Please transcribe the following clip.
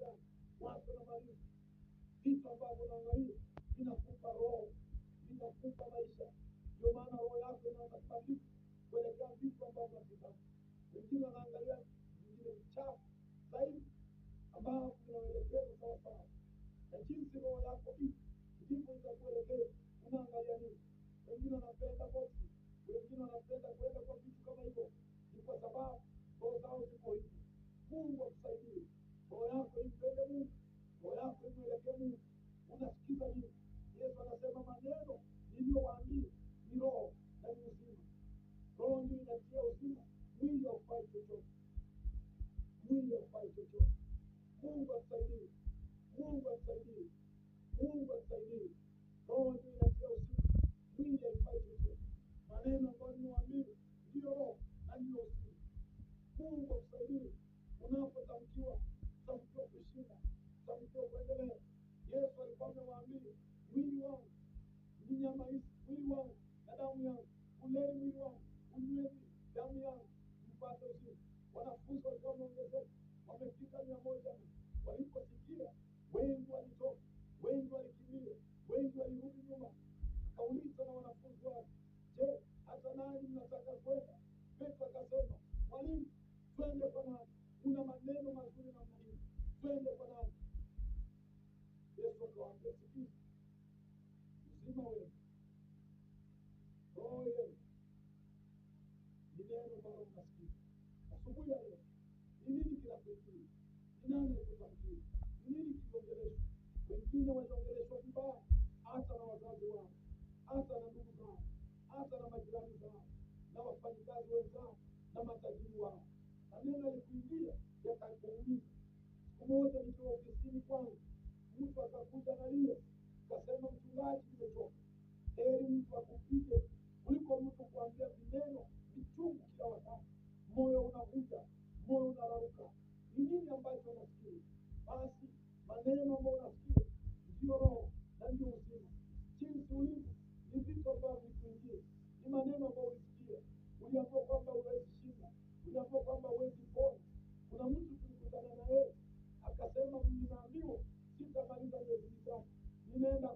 gani? Watu na mali, vitu ambavyo unaangalia vinakupa roho, vinakupa maisha. Ndio maana roho yako inaanza kubadilika kuelekea vitu ambavyo unavitaka. Wengine wanaangalia vingine vichafu zaidi ambavyo vinaelekeza sawasawa na jinsi roho yako hivi ndivyo itakuelekeza. Unaangalia nini? Wengine wanapenda boksi, wengine wanapenda kwenda kwa vitu kama hivyo. Ni kwa sababu roho zao ziko hivi. Mungu akusaidie roho yako impende Mungu, roho yako imwelekee Mungu. Unasikiza nini? Yesu anasema maneno niliyowaambia ni roho na ni uzima. Roho ndio inatia uzima, mwili haufai chochote, mwili haufai chochote. Mungu atusaidie, Mungu atusaidie, Mungu atusaidie. Roho ndio inatia uzima, mwili haufai chochote. Maneno ambayo nimewaambia ndio roho na ndio uzima. Mungu atusaidie. Unapotamkiwa, tamkiwa kushinda, tamkiwa kuendelea. Yesu alikuwa amewaambia mwili wangu ni nyama hizi, mwili wangu na damu yangu. Kuleni mwili wangu, kunyweni damu yangu, mpate uzima. Wanafunzi walikuwa wameongezeka, wamefika 100. Waliposikia wengi walitoka, wengi walikimbia, wengi walirudi nyuma. Akauliza na wanafunzi wake, je, hata nani mnataka kwenda? Petro akasema, mwalimu, twende kwa nani? Una maneno mazuri namna hii, twende kwa nani? Yesu akawaambia, sikiza, uzima wenu, roho yenu ni neno ambalo mnasikia. Asubuhi ya leo ni nini kinakuingia? Ni nani alikutamkia? Ni nini kiliongeleshwa? Wengine waliongeleshwa vibaya, hata na wazazi wao, hata na ndugu zao, hata na majirani zao, na wafanyikazi wenzao, na matajiri wao. Maneno yalikuingia yakakuumiza. Siku moja nikiwa ofisini kwangu, mtu akakuja analia, akasema, mchungaji, nimechoka. Heri mtu akupige kuliko mtu kuambia vineno vichungu kila wakati. Moyo unavuja, moyo unararuka. Ni nini ambacho unasikia? Basi maneno ambayo unasikia ndio roho na ndio uzima. Jinsi ulivyo ni vitu ambavyo vikuingia, ni maneno ambayo ulisikia. Uliambiwa kwamba huwezi shinda, uliambiwa kwamba huwezi pona. Kuna mtu tulikutana na yeye akasema, ninaambiwa sitamaliza miezi mitatu, ninaenda